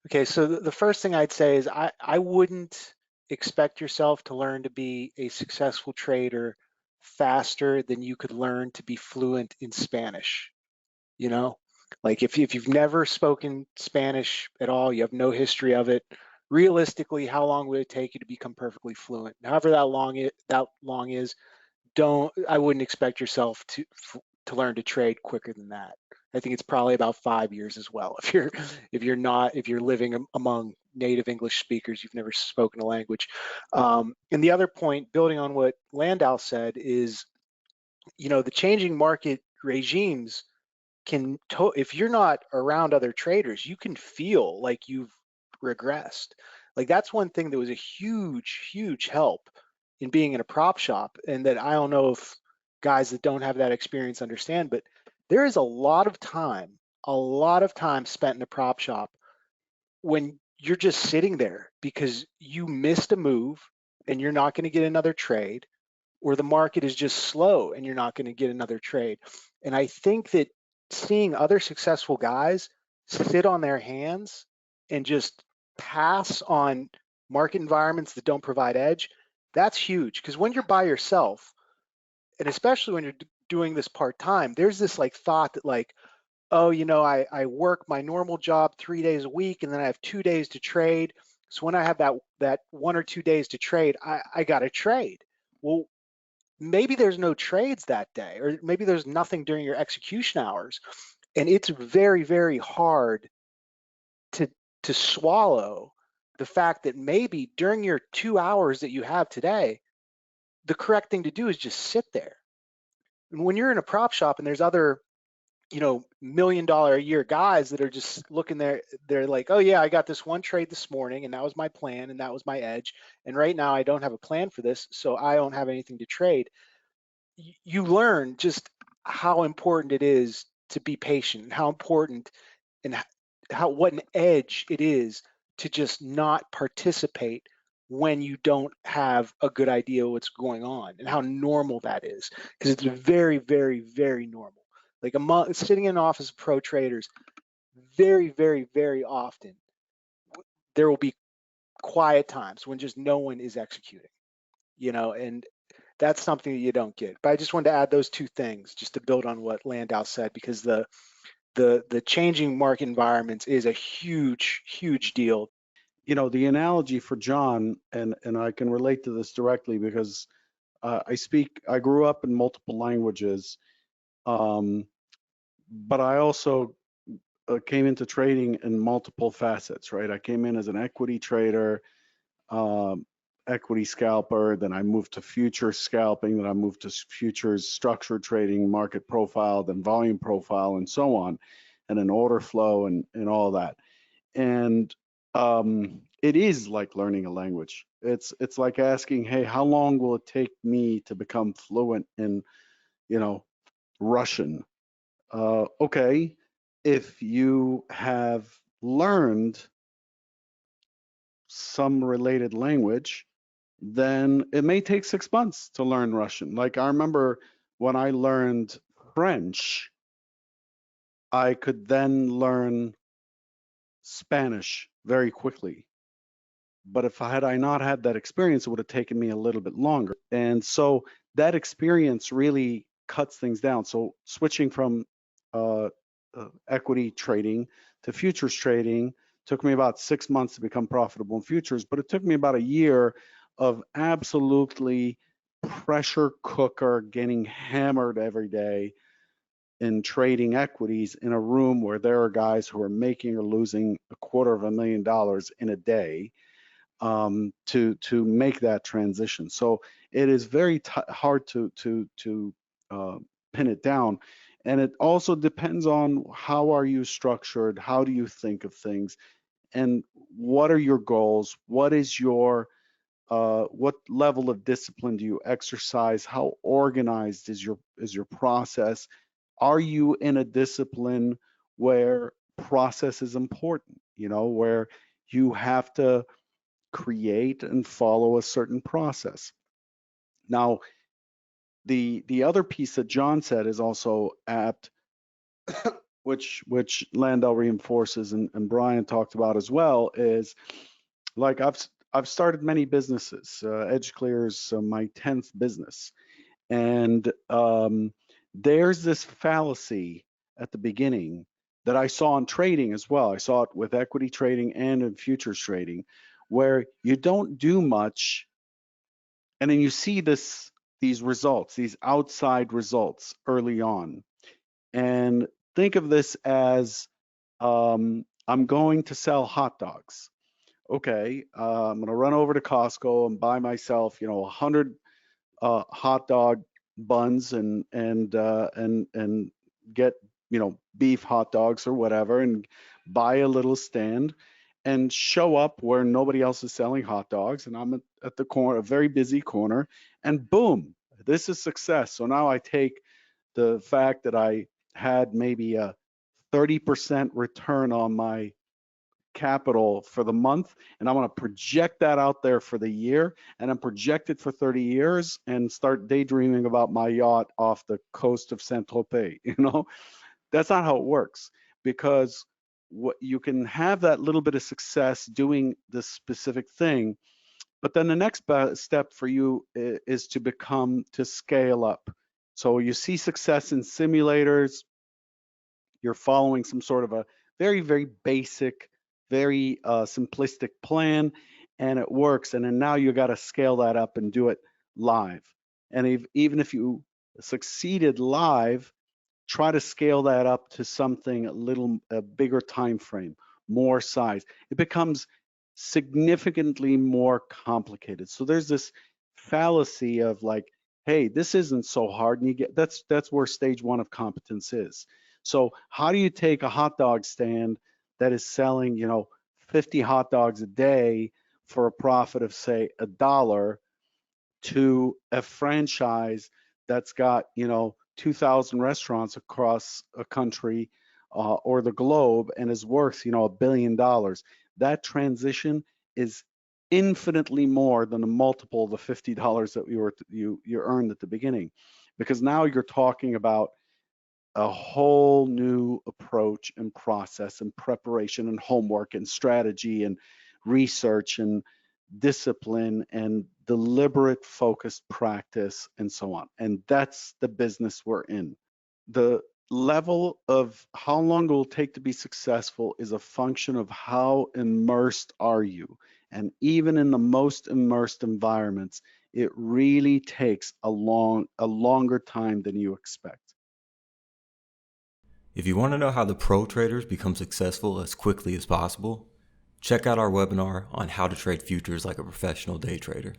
Okay, so the first thing I'd say is I wouldn't expect yourself to learn to be a successful trader faster than you could learn to be fluent in Spanish. You know, like if you've never spoken Spanish at all, you have no history of it. Realistically, how long would it take you to become perfectly fluent? However that long is, I wouldn't expect yourself to learn to trade quicker than that. I think it's probably about 5 years as well. If you're living among native English speakers, you've never spoken a language. And the other point, building on what Landau said, is the changing market regimes if you're not around other traders, you can feel like you've regressed. Like that's one thing that was a huge help in being in a prop shop, and that I don't know if guys that don't have that experience understand, but there is a lot of time spent in a prop shop when you're just sitting there because you missed a move and you're not going to get another trade, or the market is just slow and you're not going to get another trade. And I think that seeing other successful guys sit on their hands and just pass on market environments that don't provide edge, that's huge. Because when you're by yourself, and especially when you're doing this part-time, there's this like thought that like, oh, I work my normal job 3 days a week and then I have 2 days to trade. So when I have that 1 or 2 days to trade, I got to trade. Well, maybe there's no trades that day, or maybe there's nothing during your execution hours. And it's very hard to swallow the fact that maybe during your 2 hours that you have today, the correct thing to do is just sit there. And when you're in a prop shop and there's other, $1 million a year guys that are just looking there, they're like, oh yeah, I got this one trade this morning and that was my plan and that was my edge. And right now I don't have a plan for this, so I don't have anything to trade. You learn just how important it is to be patient, and how important and what an edge it is to just not participate when you don't have a good idea what's going on, and how normal that is, because it's very normal. Like sitting in an office of pro traders, very often there will be quiet times when just no one is executing, and that's something that you don't get. But I just wanted to add those two things just to build on what Landau said, because the changing market environments is a huge deal. The analogy for John, and I can relate to this directly because I grew up in multiple languages, but I also came into trading in multiple facets, right? I came in as an equity trader, equity scalper, then I moved to futures scalping, then I moved to futures structured trading, market profile, then volume profile, and so on, and then order flow and all that. And it is like learning a language. It's like asking, hey, how long will it take me to become fluent in, Russian? Okay, if you have learned some related language, then it may take 6 months to learn Russian. Like I remember when I learned French, I could then learn Spanish very quickly. But if I not had that experience, it would have taken me a little bit longer. And so that experience really cuts things down. So switching from equity trading to futures trading took me about 6 months to become profitable in futures, but it took me about a year of absolutely pressure cooker, getting hammered every day in trading equities in a room where there are guys who are making or losing $250,000 in a day, to make that transition. So it is very hard to pin it down. And it also depends on how are you structured, how do you think of things, and what are your goals, what is your what level of discipline do you exercise, how organized is your process, are you in a discipline where process is important, where you have to create and follow a certain process. Now, the other piece that John said is also apt, which Landau reinforces and Brian talked about as well, is like I've started many businesses. EdgeClear is my 10th business, and there's this fallacy at the beginning that I saw in trading as well. I saw it with equity trading and in futures trading, where you don't do much, and then you see these results, these outside results early on. And think of this as I'm going to sell hot dogs. Okay, I'm going to run over to Costco and buy myself, 100 hot dog buns and get beef hot dogs or whatever, and buy a little stand and show up where nobody else is selling hot dogs, and I'm at the corner, a very busy corner, and boom, this is success. So now I take the fact that I had maybe a 30% return on my capital for the month, and I want to project that out there for the year, and then project it for 30 years and start daydreaming about my yacht off the coast of Saint-Tropez. That's not how it works, because what you can have that little bit of success doing this specific thing, but then the next step for you is to scale up. So you see success in simulators, you're following some sort of a very, very basic, very simplistic plan, and it works. And then now you got to scale that up and do it live. And even if you succeeded live, try to scale that up to something a bigger time frame, more size. It becomes significantly more complicated. So there's this fallacy of like, hey, this isn't so hard, and that's where stage one of competence is. So how do you take a hot dog stand that is selling, 50 hot dogs a day for a profit of say $1 to a franchise that's got 2,000 restaurants across a country or the globe and is worth $1 billion? That transition is infinitely more than the multiple of the $50 that you earned at the beginning, because now you're talking about a whole new approach and process and preparation and homework and strategy and research and discipline and deliberate focused practice and so on. And that's the business we're in. The level of how long it will take to be successful is a function of how immersed are you. And even in the most immersed environments, it really takes a longer time than you expect. If you want to know how the pro traders become successful as quickly as possible, check out our webinar on how to trade futures like a professional day trader.